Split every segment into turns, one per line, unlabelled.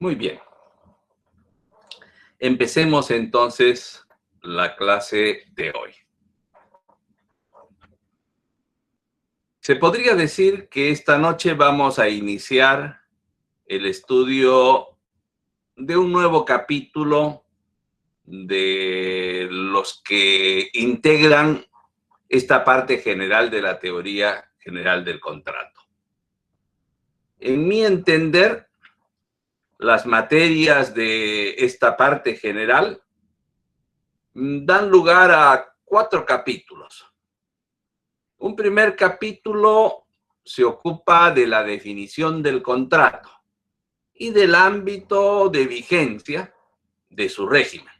Muy bien. Empecemos entonces la clase de hoy. Se podría decir que esta noche vamos a iniciar el estudio de un nuevo capítulo de los que integran esta parte general de la teoría general del contrato. En mi entender, las materias de esta parte general dan lugar a 4 capítulos. Un primer capítulo se ocupa de la definición del contrato y del ámbito de vigencia de su régimen.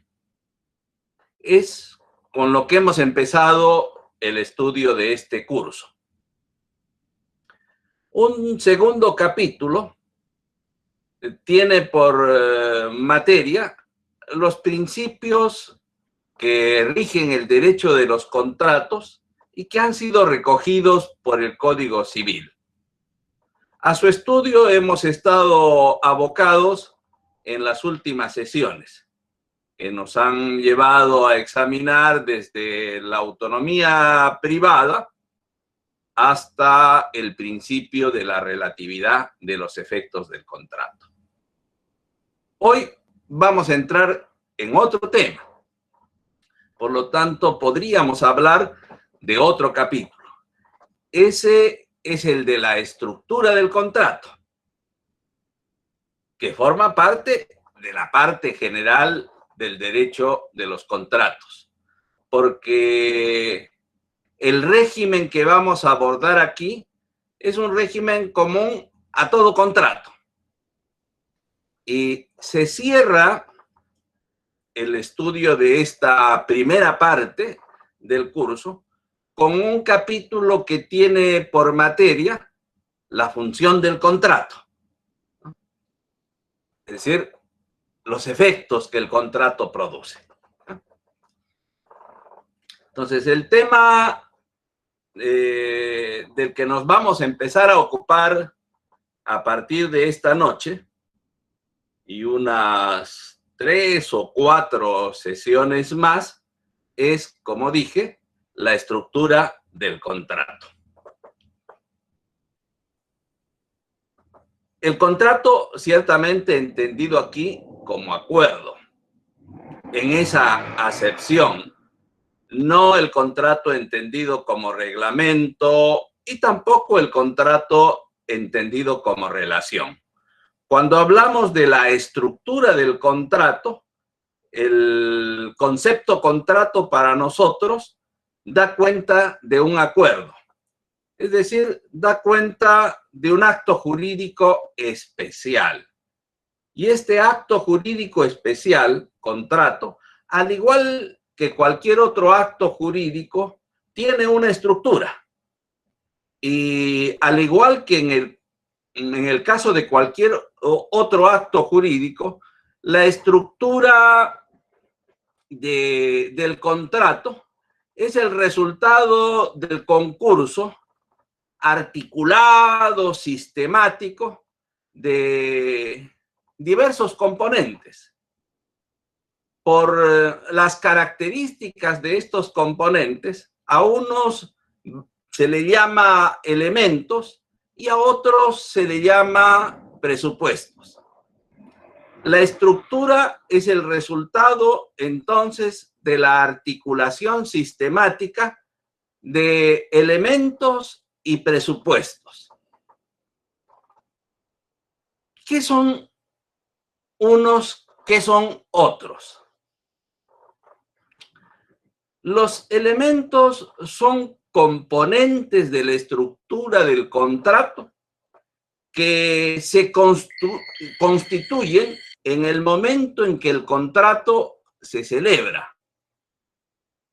Es con lo que hemos empezado el estudio de este curso. Un segundo capítulo tiene por materia los principios que rigen el derecho de los contratos y que han sido recogidos por el Código Civil. A su estudio hemos estado abocados en las últimas sesiones, que nos han llevado a examinar desde la autonomía privada hasta el principio de la relatividad de los efectos del contrato. Hoy vamos a entrar en otro tema. Por lo tanto, podríamos hablar de otro capítulo. Ese es el de la estructura del contrato, que forma parte de la parte general del derecho de los contratos, porque el régimen que vamos a abordar aquí es un régimen común a todo contrato. Y se cierra el estudio de esta primera parte del curso con un capítulo que tiene por materia la función del contrato. Es decir, los efectos que el contrato produce. Entonces, el tema del que nos vamos a empezar a ocupar a partir de esta noche y unas 3 o 4 sesiones más es, como dije, la estructura del contrato. El contrato, ciertamente entendido aquí como acuerdo, en esa acepción, no el contrato entendido como reglamento y tampoco el contrato entendido como relación. Cuando hablamos de la estructura del contrato, el concepto contrato para nosotros da cuenta de un acuerdo. Es decir, da cuenta de un acto jurídico especial. Y este acto jurídico especial, contrato, al igual que cualquier otro acto jurídico, tiene una estructura. Y al igual que en el caso de cualquier otro acto jurídico, la estructura del contrato es el resultado del concurso articulado, sistemático, de diversos componentes. Por las características de estos componentes, a unos se le llama elementos y a otros se le llama presupuestos. La estructura es el resultado, entonces, de la articulación sistemática de elementos y presupuestos. ¿Qué son unos? ¿Qué son otros? Los elementos son componentes de la estructura del contrato que se constituyen en el momento en que el contrato se celebra.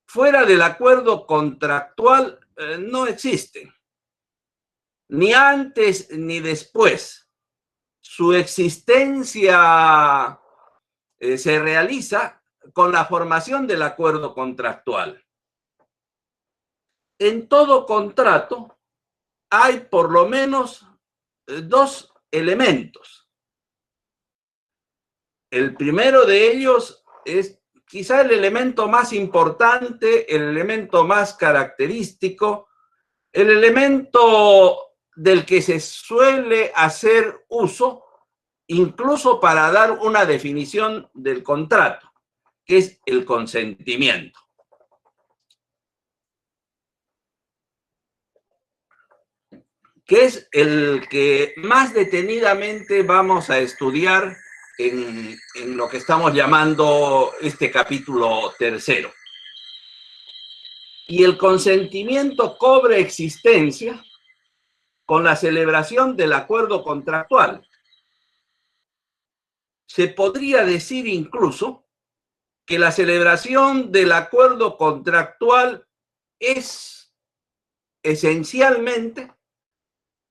Fuera del acuerdo contractual no existen, ni antes ni después. Su existencia se realiza con la formación del acuerdo contractual. En todo contrato hay por lo menos 2 elementos. El primero de ellos es quizá el elemento más importante, el elemento más característico, el elemento del que se suele hacer uso incluso para dar una definición del contrato, que es el consentimiento. Que es el que más detenidamente vamos a estudiar en lo que estamos llamando este capítulo tercero. Y el consentimiento cobra existencia con la celebración del acuerdo contractual. Se podría decir incluso que la celebración del acuerdo contractual es esencialmente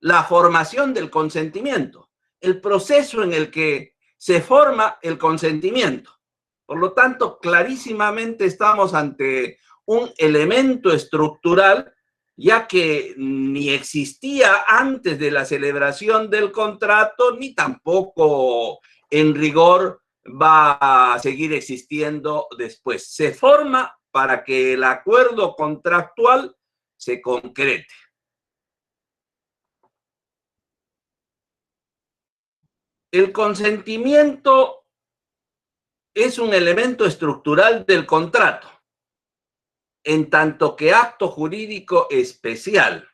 la formación del consentimiento, el proceso en el que se forma el consentimiento. Por lo tanto, clarísimamente estamos ante un elemento estructural, ya que ni existía antes de la celebración del contrato, ni tampoco en rigor va a seguir existiendo después. Se forma para que el acuerdo contractual se concrete. El consentimiento es un elemento estructural del contrato, en tanto que acto jurídico especial.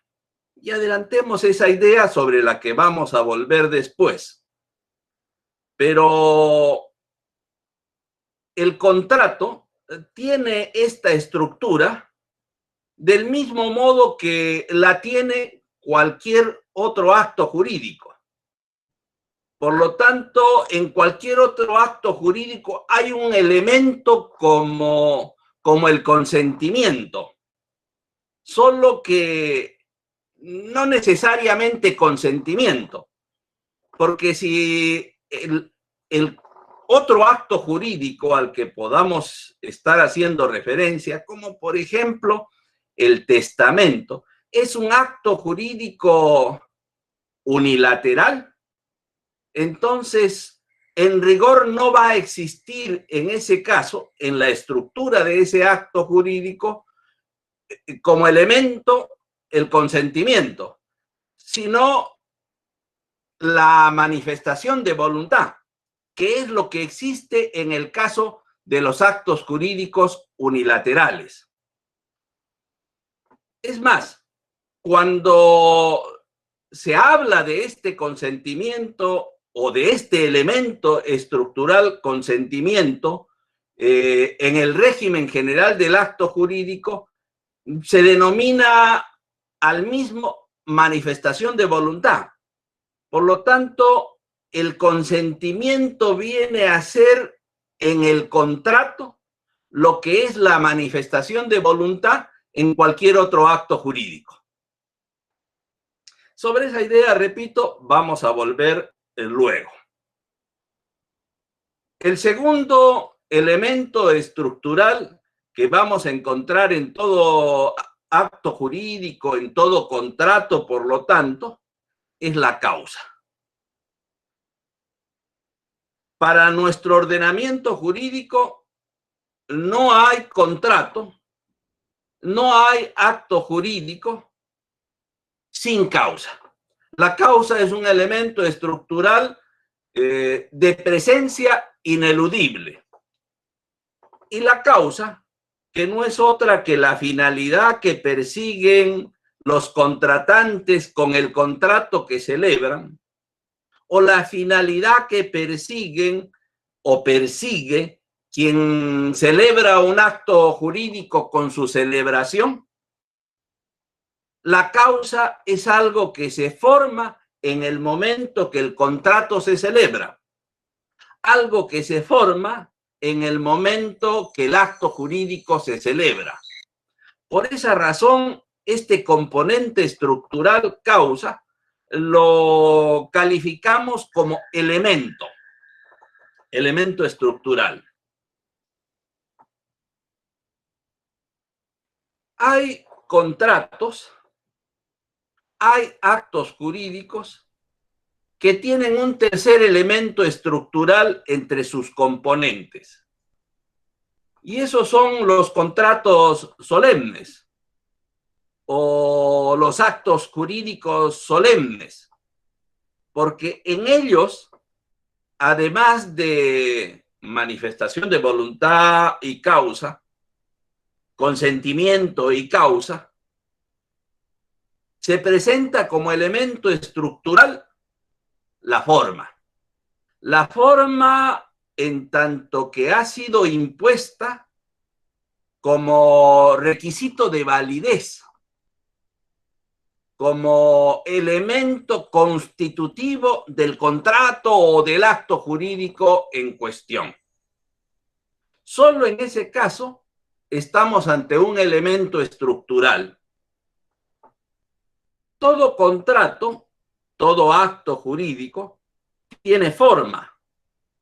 Y adelantemos esa idea sobre la que vamos a volver después. Pero el contrato tiene esta estructura del mismo modo que la tiene cualquier otro acto jurídico. Por lo tanto, en cualquier otro acto jurídico hay un elemento como el consentimiento, solo que no necesariamente consentimiento, porque si el otro acto jurídico al que podamos estar haciendo referencia, como por ejemplo el testamento, es un acto jurídico unilateral, entonces, en rigor no va a existir en ese caso, en la estructura de ese acto jurídico, como elemento el consentimiento, sino la manifestación de voluntad, que es lo que existe en el caso de los actos jurídicos unilaterales. Es más, cuando se habla de este consentimiento o de este elemento estructural consentimiento en el régimen general del acto jurídico, se denomina al mismo manifestación de voluntad. Por lo tanto, el consentimiento viene a ser en el contrato lo que es la manifestación de voluntad en cualquier otro acto jurídico. Sobre esa idea, repito, vamos a volver luego. El segundo elemento estructural que vamos a encontrar en todo acto jurídico, en todo contrato, por lo tanto, es la causa. Para nuestro ordenamiento jurídico no hay contrato, no hay acto jurídico sin causa. La causa es un elemento estructural de presencia ineludible. Y la causa, que no es otra que la finalidad que persiguen los contratantes con el contrato que celebran, o la finalidad que persiguen o persigue quien celebra un acto jurídico con su celebración. La causa es algo que se forma en el momento que el contrato se celebra, algo que se forma en el momento que el acto jurídico se celebra. Por esa razón, este componente estructural causa lo calificamos como elemento estructural. Hay contratos, hay actos jurídicos que tienen un tercer elemento estructural entre sus componentes. Y esos son los contratos solemnes o los actos jurídicos solemnes, porque en ellos, además de manifestación de voluntad y causa, consentimiento y causa, se presenta como elemento estructural la forma. La forma en tanto que ha sido impuesta como requisito de validez, como elemento constitutivo del contrato o del acto jurídico en cuestión. Solo en ese caso estamos ante un elemento estructural. Todo contrato, todo acto jurídico tiene forma.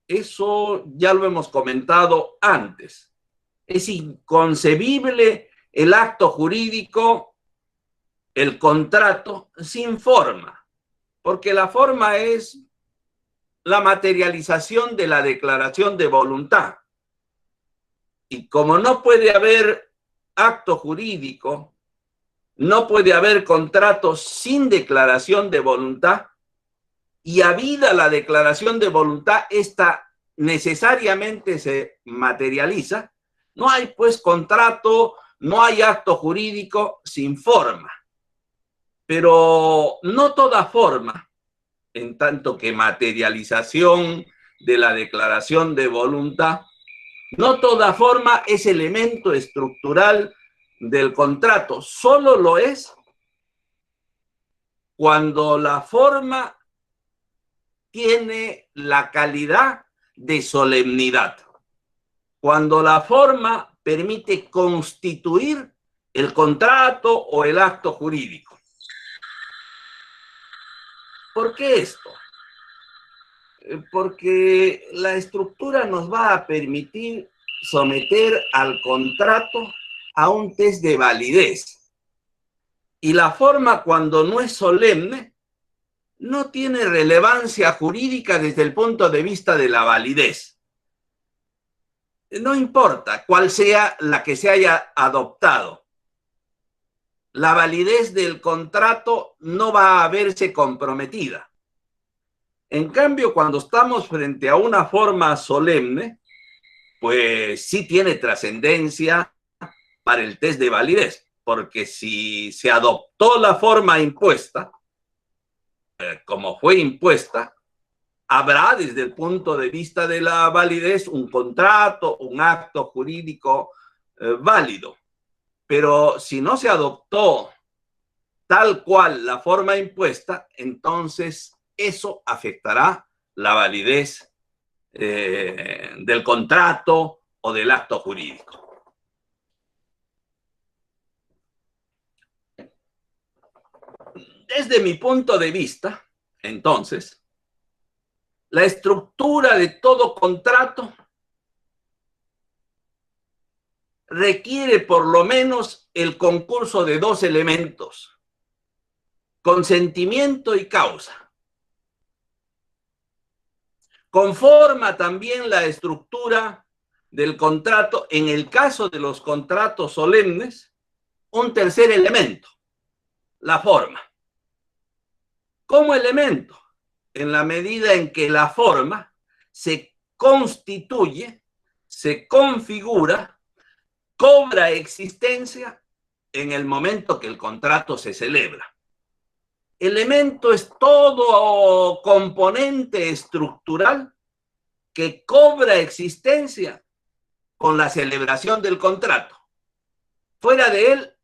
Eso ya lo hemos comentado antes. Es inconcebible el acto jurídico, el contrato, sin forma, porque la forma es la materialización de la declaración de voluntad. Y como no puede haber acto jurídico, no puede haber contrato sin declaración de voluntad, y habida la declaración de voluntad, esta necesariamente se materializa. No hay pues contrato, no hay acto jurídico sin forma. Pero no toda forma, en tanto que materialización de la declaración de voluntad, no toda forma es elemento estructural del contrato. Solo lo es cuando la forma tiene la calidad de solemnidad, cuando la forma permite constituir el contrato o el acto jurídico. ¿Por qué esto? Porque la estructura nos va a permitir someter al contrato a un test de validez. Y la forma, cuando no es solemne, no tiene relevancia jurídica desde el punto de vista de la validez. No importa cuál sea la que se haya adoptado. La validez del contrato no va a verse comprometida. En cambio, cuando estamos frente a una forma solemne, pues sí tiene trascendencia para el test de validez, porque si se adoptó la forma impuesta, como fue impuesta, habrá desde el punto de vista de la validez un contrato, un acto jurídico válido. Pero si no se adoptó tal cual la forma impuesta, entonces eso afectará la validez del contrato o del acto jurídico. Desde mi punto de vista, entonces, la estructura de todo contrato requiere por lo menos el concurso de dos elementos: consentimiento y causa. Conforma también la estructura del contrato, en el caso de los contratos solemnes, un tercer elemento: la forma. Como elemento, en la medida en que la forma se constituye, se configura, cobra existencia en el momento que el contrato se celebra. Elemento es todo componente estructural que cobra existencia con la celebración del contrato. Fuera de él,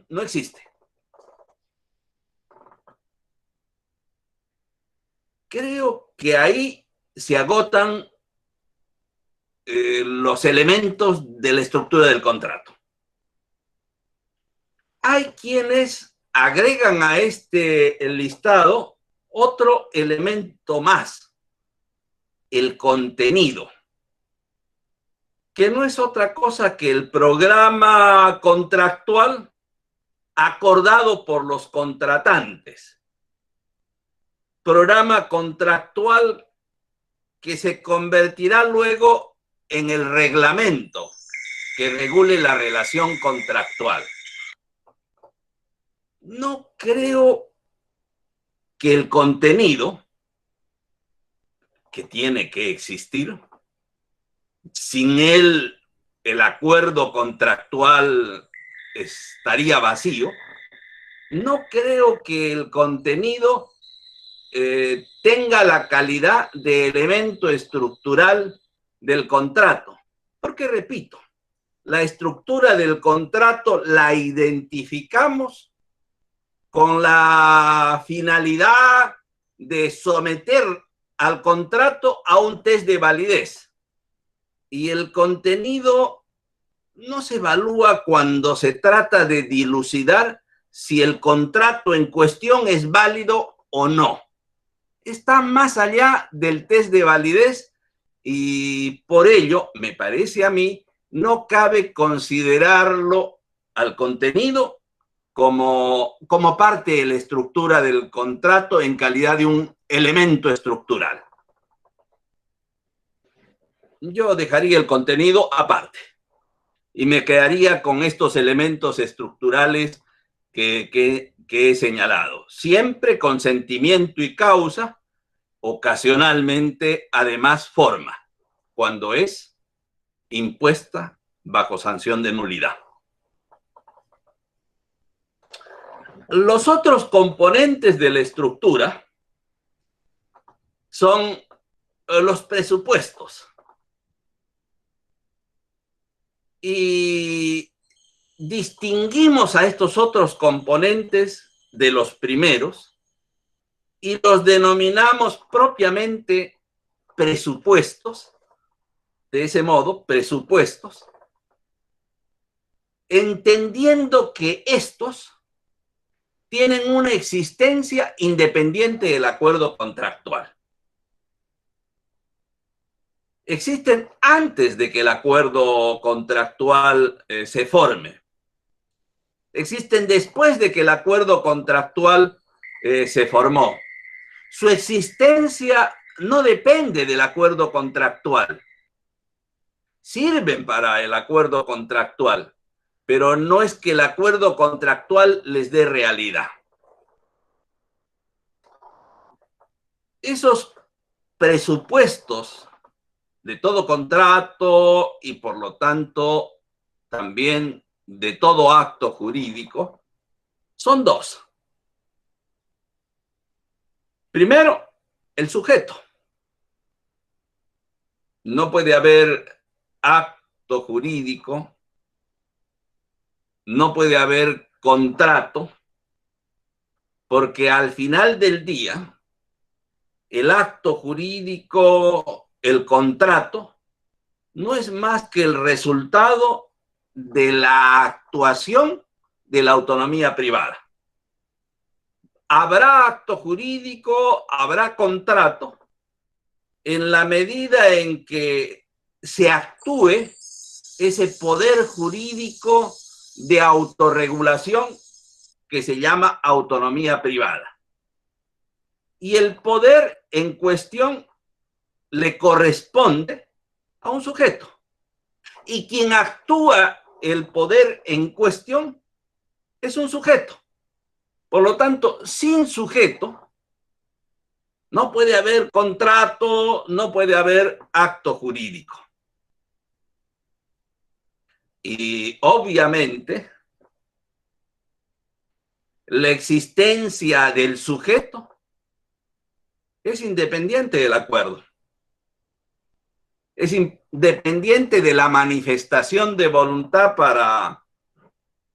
no existe. Creo que ahí se agotan los elementos de la estructura del contrato. Hay quienes agregan a este listado otro elemento más: el contenido, que no es otra cosa que el programa contractual acordado por los contratantes. programa contractual que se convertirá luego en el reglamento que regule la relación contractual. No creo que el contenido, que tiene que existir, sin él el acuerdo contractual estaría vacío. No creo que el contenido tenga la calidad de elemento estructural del contrato. Porque, repito, la estructura del contrato la identificamos con la finalidad de someter al contrato a un test de validez. Y el contenido no se evalúa cuando se trata de dilucidar si el contrato en cuestión es válido o no. Está más allá del test de validez y por ello, me parece a mí, no cabe considerarlo al contenido como parte de la estructura del contrato en calidad de un elemento estructural. Yo dejaría el contenido aparte y me quedaría con estos elementos estructurales que he señalado. Siempre consentimiento y causa, ocasionalmente además forma, cuando es impuesta bajo sanción de nulidad. Los otros componentes de la estructura son los presupuestos. Y distinguimos a estos otros componentes de los primeros y los denominamos propiamente presupuestos, de ese modo, presupuestos, entendiendo que estos tienen una existencia independiente del acuerdo contractual. Existen antes de que el acuerdo contractual se forme. Existen después de que el acuerdo contractual se formó. Su existencia no depende del acuerdo contractual. Sirven para el acuerdo contractual, pero no es que el acuerdo contractual les dé realidad. Esos presupuestos de todo contrato y por lo tanto también de todo acto jurídico son dos. Primero, el sujeto. No puede haber acto jurídico, no puede haber contrato, porque al final del día, el acto jurídico, el contrato, no es más que el resultado de la actuación de la autonomía privada. Habrá acto jurídico, habrá contrato, en la medida en que se actúe ese poder jurídico de autorregulación que se llama autonomía privada. Y el poder en cuestión le corresponde a un sujeto. Y quien actúa el poder en cuestión es un sujeto. Por lo tanto, sin sujeto no puede haber contrato, no puede haber acto jurídico. Y obviamente, la existencia del sujeto es independiente del acuerdo. Es independiente de la manifestación de voluntad para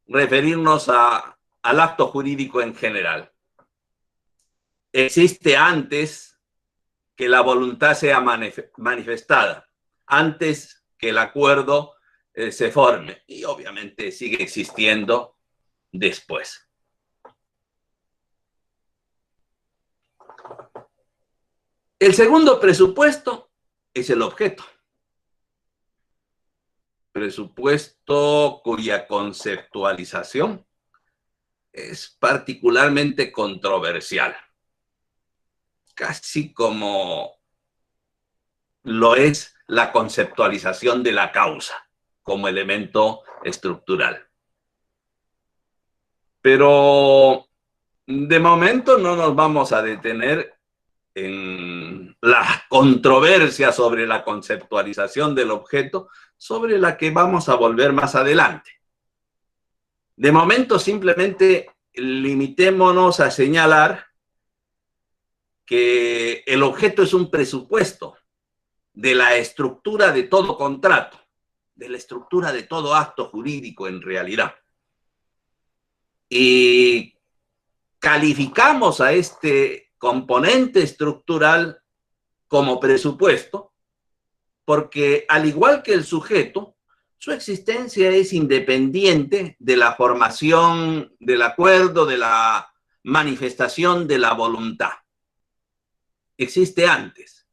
referirnos al acto jurídico en general. Existe antes que la voluntad sea manifestada, antes que el acuerdo se forme, y obviamente sigue existiendo después. El segundo presupuesto es el objeto. Presupuesto cuya conceptualización es particularmente controversial. casi como lo es la conceptualización de la causa como elemento estructural. Pero de momento no nos vamos a detener en la controversia sobre la conceptualización del objeto, sobre la que vamos a volver más adelante. De momento simplemente limitémonos a señalar que el objeto es un presupuesto de la estructura de todo contrato, de la estructura de todo acto jurídico en realidad. Y calificamos a este componente estructural como presupuesto porque, al igual que el sujeto, su existencia es independiente de la formación del acuerdo, de la manifestación de la voluntad. Existe antes.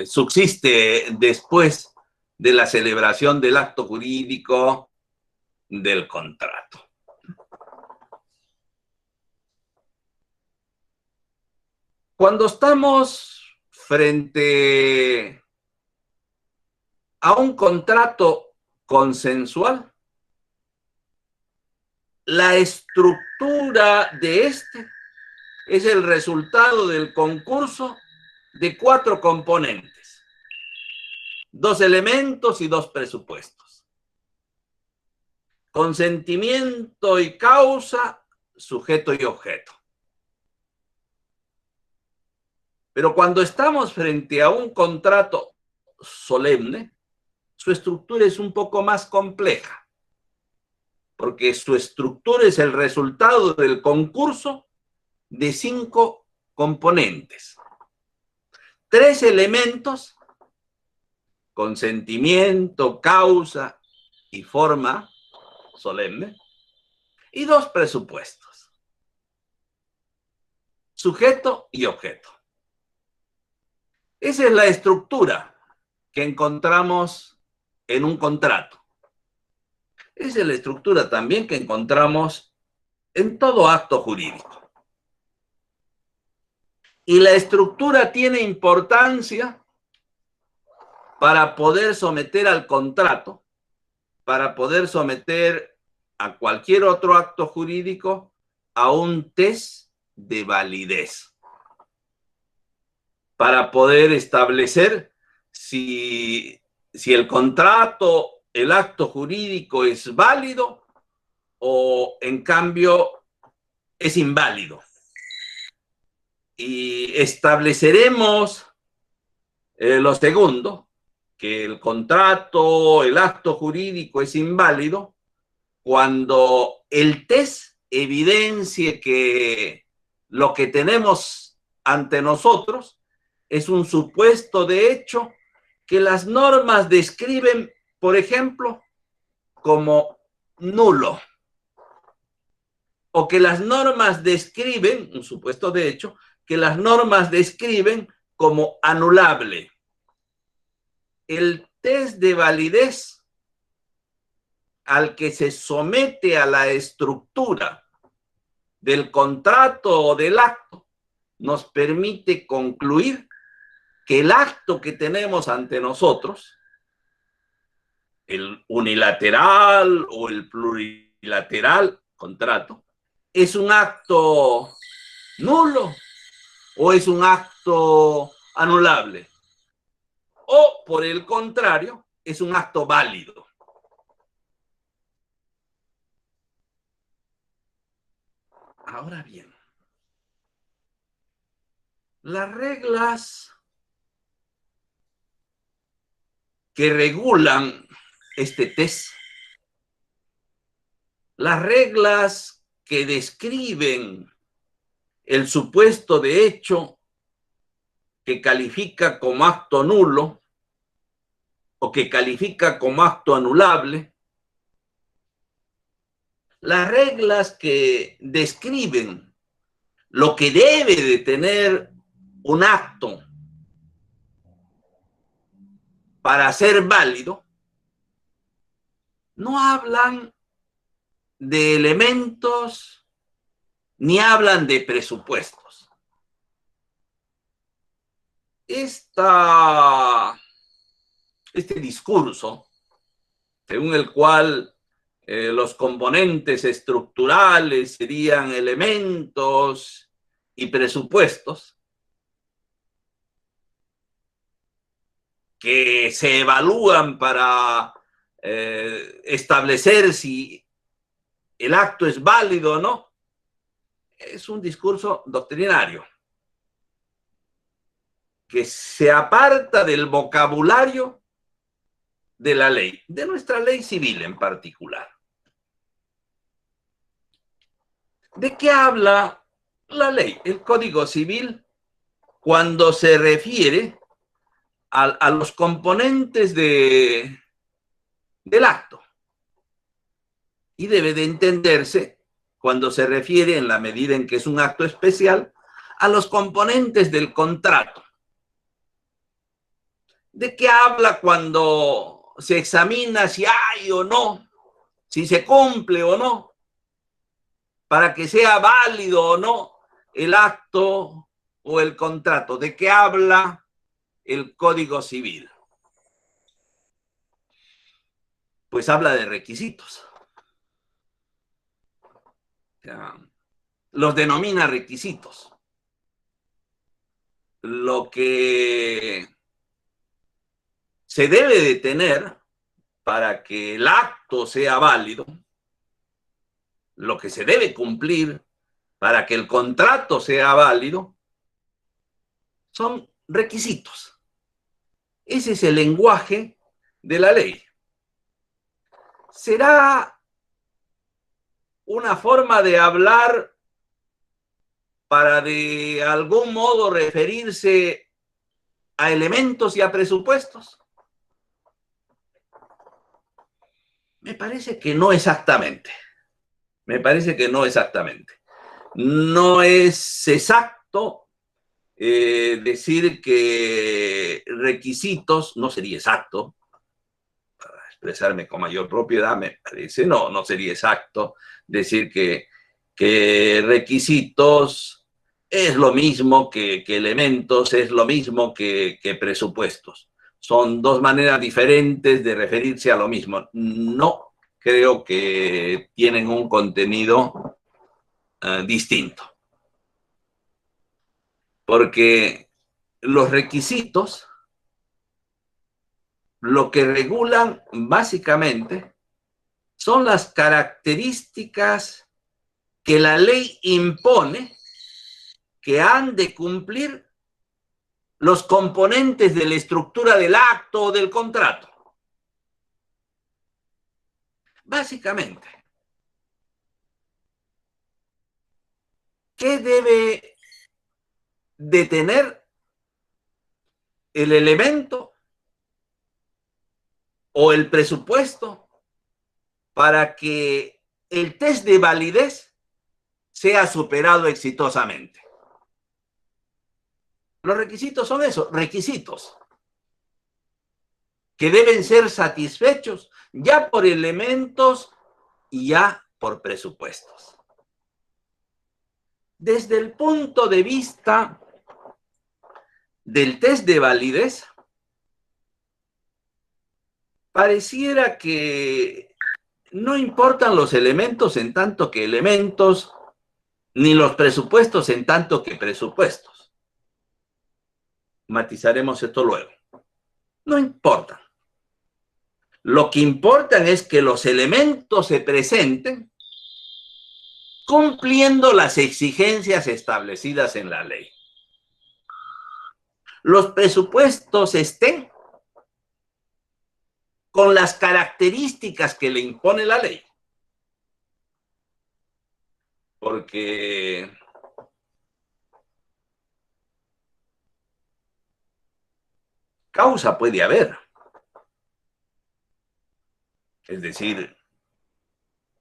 Subsiste después de la celebración del acto jurídico del contrato. Cuando estamos frente a un contrato consensual, la estructura de este es el resultado del concurso de 4 componentes, 2 elementos y 2 presupuestos. Consentimiento y causa, sujeto y objeto. Pero cuando estamos frente a un contrato solemne, su estructura es un poco más compleja, porque su estructura es el resultado del concurso de 5 componentes. 3 elementos, consentimiento, causa y forma solemne, y 2 presupuestos, sujeto y objeto. Esa es la estructura que encontramos en un contrato. Esa es la estructura también que encontramos en todo acto jurídico. Y la estructura tiene importancia para poder someter al contrato, para poder someter a cualquier otro acto jurídico a un test de validez, para poder establecer si el contrato, el acto jurídico es válido o en cambio es inválido. Y estableceremos lo segundo, que el contrato, el acto jurídico es inválido cuando el test evidencie que lo que tenemos ante nosotros es un supuesto de hecho que las normas describen, por ejemplo, como nulo, o que las normas describen, un supuesto de hecho, que las normas describen como anulable. El test de validez al que se somete a la estructura del contrato o del acto nos permite concluir que el acto que tenemos ante nosotros, el unilateral o el plurilateral contrato, es un acto nulo o es un acto anulable, o por el contrario, es un acto válido. Ahora bien, las reglas que regulan este test, las reglas que describen el supuesto de hecho que califica como acto nulo o que califica como acto anulable, las reglas que describen lo que debe de tener un acto para ser válido, no hablan de elementos ni hablan de presupuestos. este discurso, según el cual los componentes estructurales serían elementos y presupuestos que se evalúan para establecer si el acto es válido o no, es un discurso doctrinario que se aparta del vocabulario de la ley, de nuestra ley civil en particular. ¿De qué habla la ley, el Código Civil, cuando se refiere a los componentes del acto? Y debe de entenderse cuando se refiere, en la medida en que es un acto especial, a los componentes del contrato. ¿De qué habla cuando se examina si hay o no, si se cumple o no, para que sea válido o no el acto o el contrato? ¿De qué habla el Código Civil? Pues habla de requisitos. O sea, los denomina requisitos. Lo que se debe de tener para que el acto sea válido, lo que se debe cumplir para que el contrato sea válido, son requisitos. Ese es el lenguaje de la ley. ¿Será una forma de hablar para de algún modo referirse a elementos y a presupuestos? Me parece que no exactamente. Me parece que no exactamente. No es exacto decir que requisitos, no sería exacto, para expresarme con mayor propiedad, me parece, no sería exacto decir que requisitos es lo mismo que elementos, es lo mismo que presupuestos. Son dos maneras diferentes de referirse a lo mismo. No creo que tienen un contenido distinto. Porque los requisitos lo que regulan básicamente son las características que la ley impone que han de cumplir los componentes de la estructura del acto o del contrato. Básicamente, ¿qué debe de tener el elemento o el presupuesto para que el test de validez sea superado exitosamente? Los requisitos son esos, requisitos que deben ser satisfechos ya por elementos y ya por presupuestos. Desde el punto de vista del test de validez, pareciera que no importan los elementos en tanto que elementos, ni los presupuestos en tanto que presupuestos. Matizaremos esto luego. No importan. Lo que importa es que los elementos se presenten cumpliendo las exigencias establecidas en la ley. Los presupuestos estén con las características que le impone la ley. Porque causa puede haber. Es decir,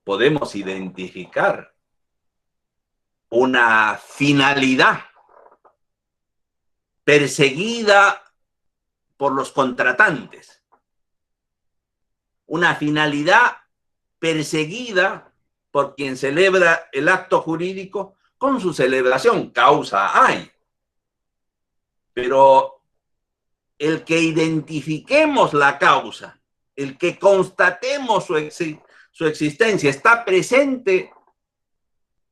podemos identificar una finalidad perseguida por los contratantes, una finalidad perseguida por quien celebra el acto jurídico con su celebración. Causa hay. Pero el que identifiquemos la causa, el que constatemos su existencia, está presente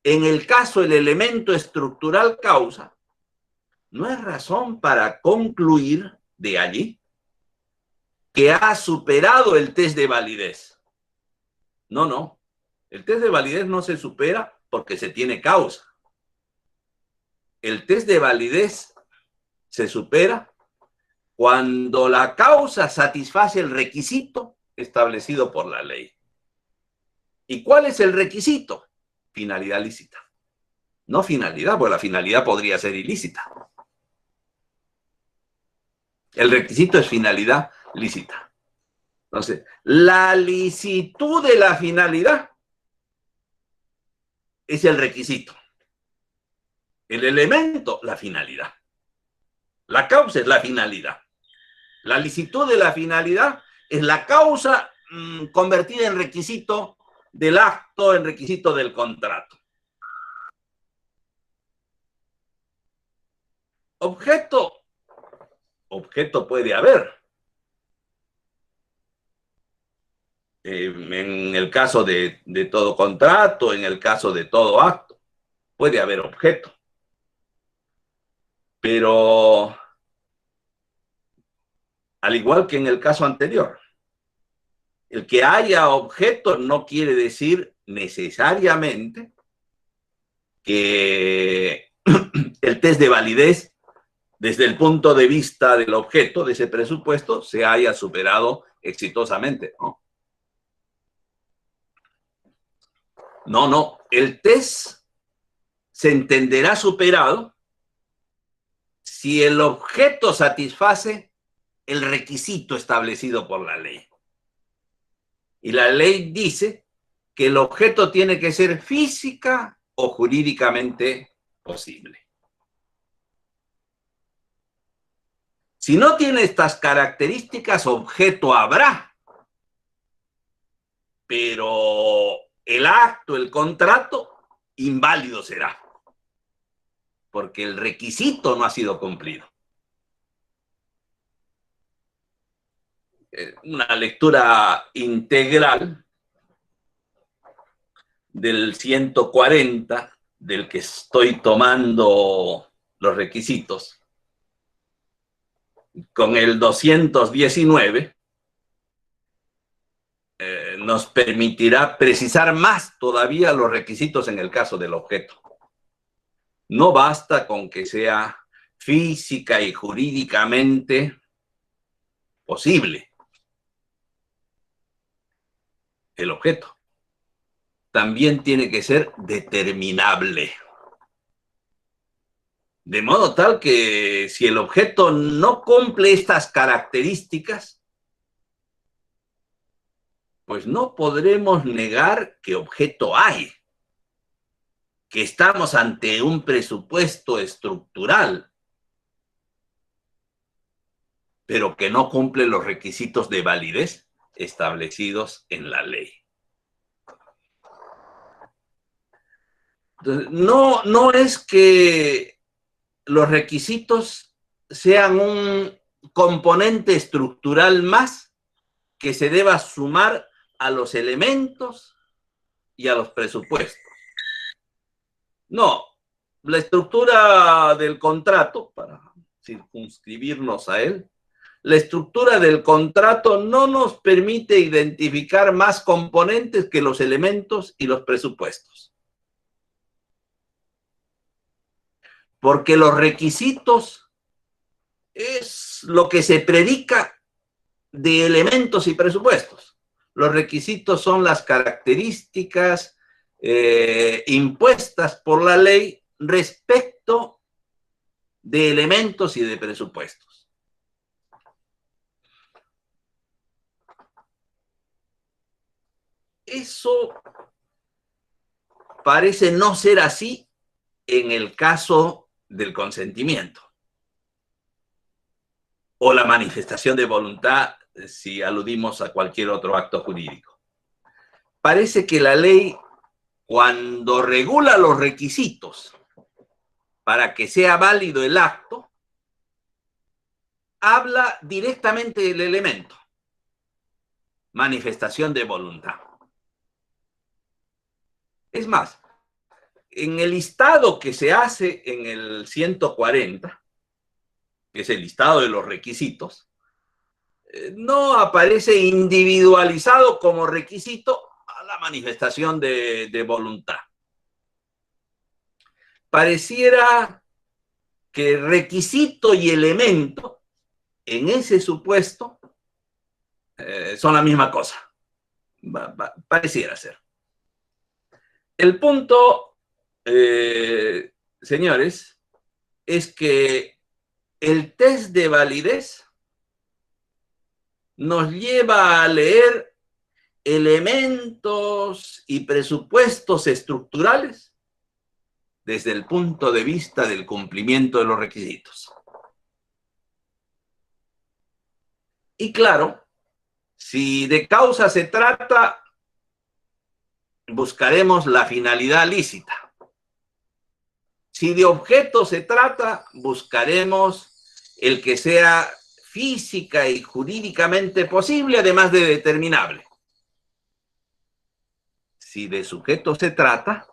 en el caso el elemento estructural causa, no es razón para concluir de allí que ha superado el test de validez. No, no. El test de validez no se supera porque se tiene causa. El test de validez se supera cuando la causa satisface el requisito establecido por la ley. ¿Y cuál es el requisito? Finalidad lícita. No finalidad, porque la finalidad podría ser ilícita. El requisito es finalidad lícita. Entonces, la licitud de la finalidad es el requisito. El elemento, la finalidad. La causa es la finalidad. La licitud de la finalidad es la causa convertida en requisito del acto, en requisito del contrato. Objeto puede haber. En el caso de todo contrato, en el caso de todo acto, puede haber objeto. Pero, al igual que en el caso anterior, el que haya objeto no quiere decir necesariamente que el test de validez, desde el punto de vista del objeto, de ese presupuesto, se haya superado exitosamente, ¿no? No, no. El test se entenderá superado si el objeto satisface el requisito establecido por la ley. Y la ley dice que el objeto tiene que ser física o jurídicamente posible. Si no tiene estas características, objeto habrá, pero el acto, el contrato, inválido será, porque el requisito no ha sido cumplido. Una lectura integral del 140, del que estoy tomando los requisitos, con el 219, nos permitirá precisar más todavía los requisitos en el caso del objeto. No basta con que sea física y jurídicamente posible el objeto. También tiene que ser determinable. De modo tal que si el objeto no cumple estas características, pues no podremos negar que objeto hay, que estamos ante un presupuesto estructural, pero que no cumple los requisitos de validez establecidos en la ley. Entonces, no es que los requisitos sean un componente estructural más que se deba sumar a los elementos y a los presupuestos. No, la estructura del contrato, para circunscribirnos a él, la estructura del contrato no nos permite identificar más componentes que los elementos y los presupuestos. Porque los requisitos es lo que se predica de elementos y presupuestos. Los requisitos son las características impuestas por la ley respecto de elementos y de presupuestos. Eso parece no ser así en el caso del consentimiento o la manifestación de voluntad, si aludimos a cualquier otro acto jurídico. Parece que la ley, cuando regula los requisitos para que sea válido el acto, habla directamente del elemento, manifestación de voluntad. Es más, en el listado que se hace en el 140, que es el listado de los requisitos, no aparece individualizado como requisito a la manifestación de voluntad. Pareciera que requisito y elemento en ese supuesto son la misma cosa. Pareciera ser. El punto, señores, es que el test de validez nos lleva a leer elementos y presupuestos estructurales desde el punto de vista del cumplimiento de los requisitos. Y claro, si de causa se trata, buscaremos la finalidad lícita. Si de objeto se trata, buscaremos el que sea física y jurídicamente posible, además de determinable. Si de sujeto se trata,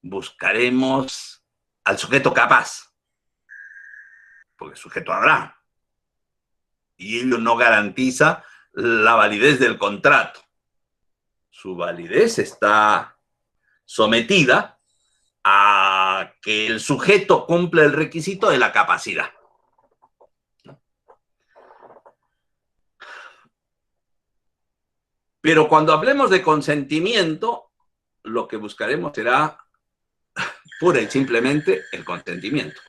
buscaremos al sujeto capaz, porque sujeto habrá, y ello no garantiza la validez del contrato. Su validez está sometida a que el sujeto cumpla el requisito de la capacidad. Pero cuando hablemos de consentimiento, lo que buscaremos será pura y simplemente el consentimiento.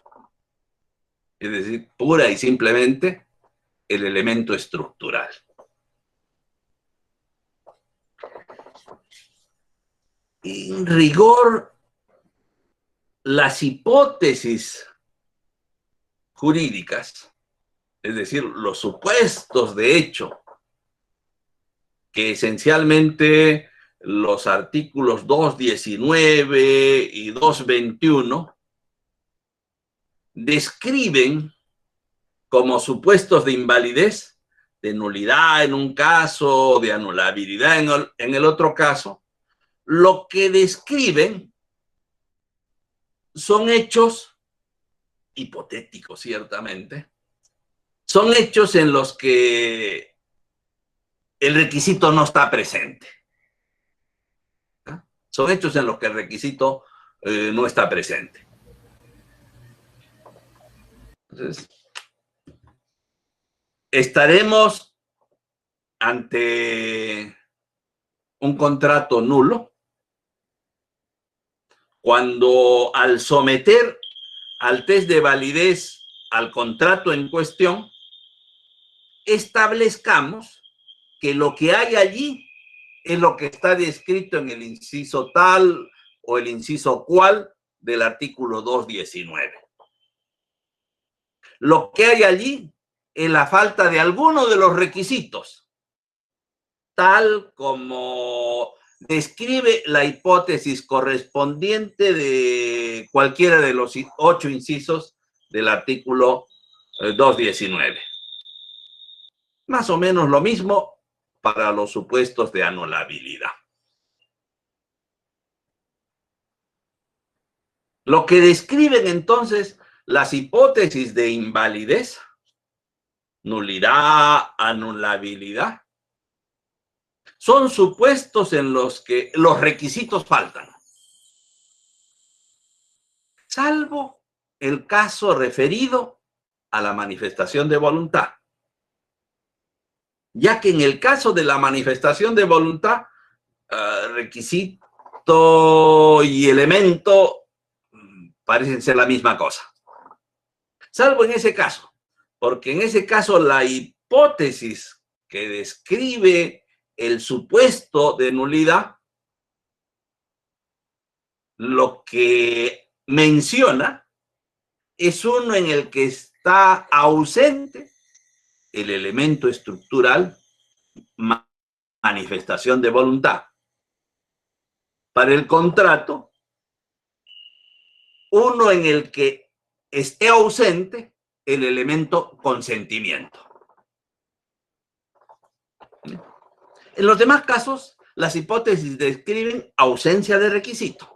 Es decir, pura y simplemente el elemento estructural. En rigor, las hipótesis jurídicas, es decir, los supuestos de hecho, que esencialmente los artículos 219 y 221 describen como supuestos de invalidez, de nulidad en un caso, de anulabilidad en el otro caso, lo que describen son hechos hipotéticos, ciertamente, son hechos en los que el requisito no está presente. Son hechos en los que el requisito no está presente. Entonces, estaremos ante un contrato nulo cuando al someter al test de validez al contrato en cuestión, establezcamos que lo que hay allí es lo que está descrito en el inciso tal o el inciso cual del artículo 219. Lo que hay allí es la falta de alguno de los requisitos, tal como describe la hipótesis correspondiente de cualquiera de los 8 incisos del artículo 219. Más o menos lo mismo para los supuestos de anulabilidad. Lo que describen entonces las hipótesis de invalidez, nulidad, anulabilidad, son supuestos en los que los requisitos faltan, salvo el caso referido a la manifestación de voluntad, ya que en el caso de la manifestación de voluntad, requisito y elemento parecen ser la misma cosa, salvo en ese caso, porque en ese caso la hipótesis que describe el supuesto de nulidad, lo que menciona es uno en el que está ausente el elemento estructural manifestación de voluntad. Para el contrato, uno en el que esté ausente el elemento consentimiento. En los demás casos, las hipótesis describen ausencia de requisito.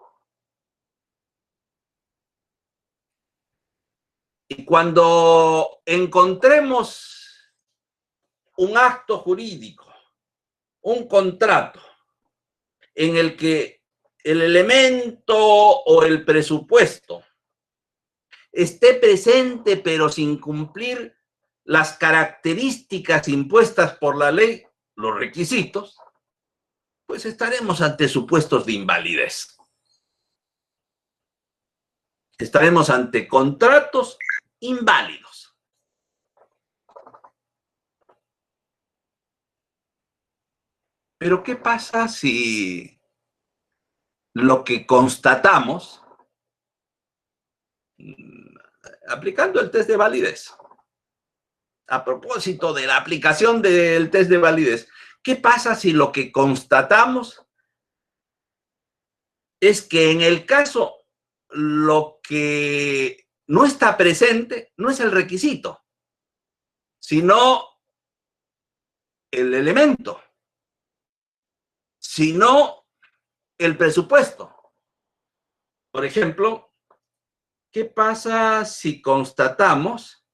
Y cuando encontremos un acto jurídico, un contrato, en el que el elemento o el presupuesto esté presente pero sin cumplir las características impuestas por la ley, los requisitos, pues estaremos ante supuestos de invalidez. Estaremos ante contratos inválidos. Pero ¿qué pasa si lo que constatamos, aplicando el test de validez, a propósito de la aplicación del test de validez, qué pasa si lo que constatamos es que en el caso lo que no está presente no es el requisito, sino el elemento, sino el presupuesto? Por ejemplo, ¿qué pasa si constatamos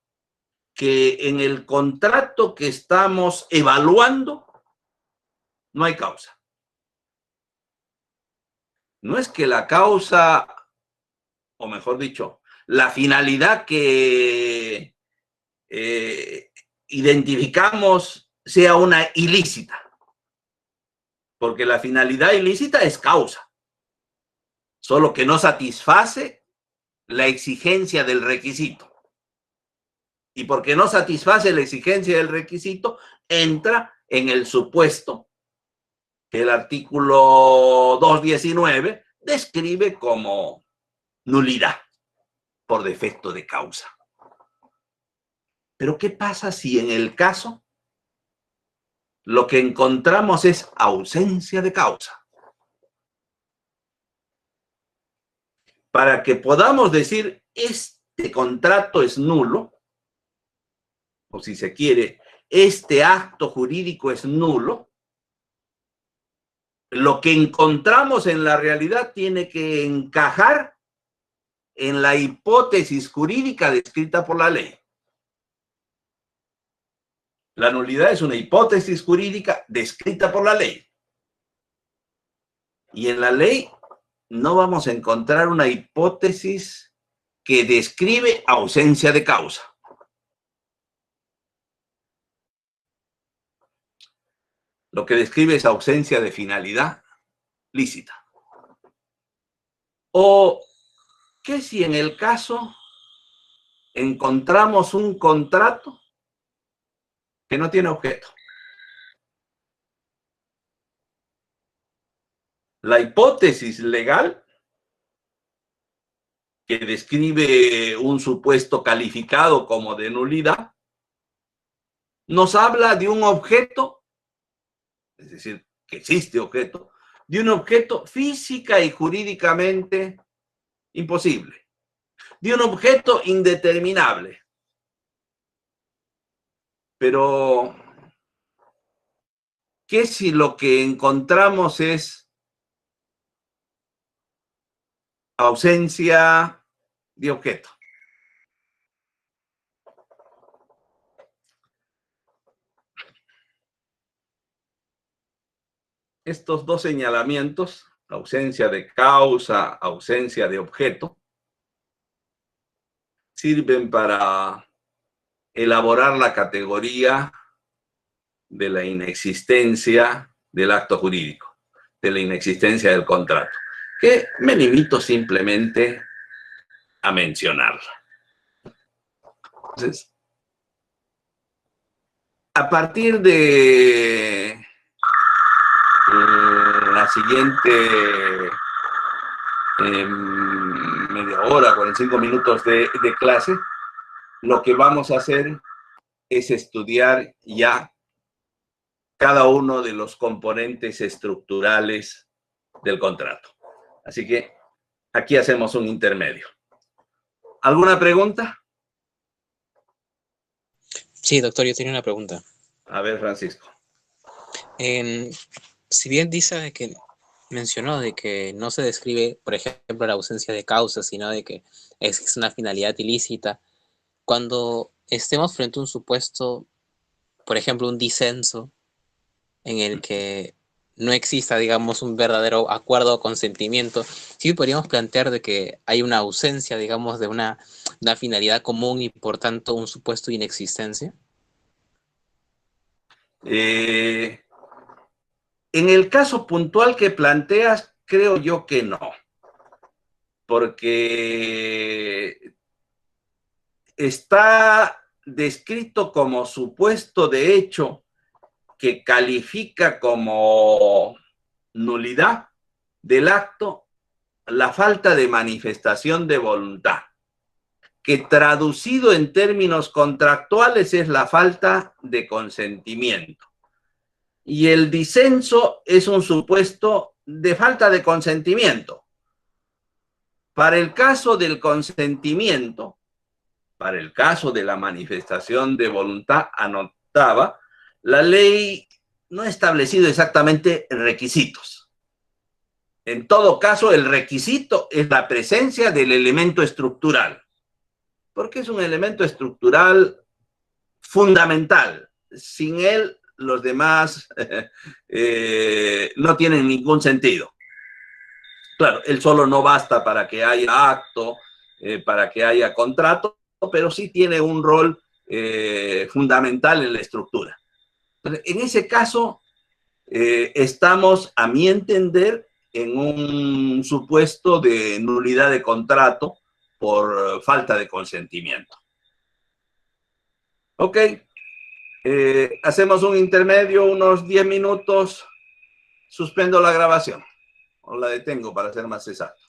que en el contrato que estamos evaluando no hay causa? No es que la causa, o mejor dicho, la finalidad que identificamos sea una ilícita, porque la finalidad ilícita es causa, solo que no satisface la exigencia del requisito. Y porque no satisface la exigencia del requisito, entra en el supuesto que el artículo 219 describe como nulidad por defecto de causa. Pero ¿qué pasa si en el caso lo que encontramos es ausencia de causa? Para que podamos decir este contrato es nulo, o si se quiere, este acto jurídico es nulo, lo que encontramos en la realidad tiene que encajar en la hipótesis jurídica descrita por la ley. La nulidad es una hipótesis jurídica descrita por la ley. Y en la ley no vamos a encontrar una hipótesis que describe ausencia de causa. Lo que describe es ausencia de finalidad lícita. ¿O qué si en el caso encontramos un contrato que no tiene objeto? La hipótesis legal que describe un supuesto calificado como de nulidad nos habla de un objeto, es decir, que existe objeto, de un objeto física y jurídicamente imposible, de un objeto indeterminable. Pero, ¿qué si lo que encontramos es ausencia de objeto? Estos dos señalamientos, ausencia de causa, ausencia de objeto, sirven para elaborar la categoría de la inexistencia del acto jurídico, de la inexistencia del contrato, que me limito simplemente a mencionarla. Entonces, a partir de la siguiente media hora, 45 minutos de clase, lo que vamos a hacer es estudiar ya cada uno de los componentes estructurales del contrato. Así que aquí hacemos un intermedio. ¿Alguna pregunta?
Sí, doctor, yo tenía una pregunta.
A ver, Francisco.
En- si bien dice de que mencionó de que no se describe, por ejemplo, la ausencia de causa, sino de que es una finalidad ilícita, cuando estemos frente a un supuesto, por ejemplo, un disenso en el que no exista, digamos, un verdadero acuerdo o consentimiento, sí podríamos plantear de que hay una ausencia, digamos, de una finalidad común y por tanto un supuesto de inexistencia.
En el caso puntual que planteas, creo yo que no, porque está descrito como supuesto de hecho que califica como nulidad del acto la falta de manifestación de voluntad, que traducido en términos contractuales es la falta de consentimiento. Y el disenso es un supuesto de falta de consentimiento. Para el caso del consentimiento, para el caso de la manifestación de voluntad, anotaba, la ley no ha establecido exactamente requisitos. En todo caso, el requisito es la presencia del elemento estructural, porque es un elemento estructural fundamental. Sin él, los demás no tienen ningún sentido. Claro, él solo no basta para que haya acto, para que haya contrato, pero sí tiene un rol fundamental en la estructura. Entonces, en ese caso, estamos, a mi entender, en un supuesto de nulidad de contrato por falta de consentimiento. Ok, hacemos un intermedio, unos 10 minutos, suspendo la grabación, o la detengo para ser más exacto.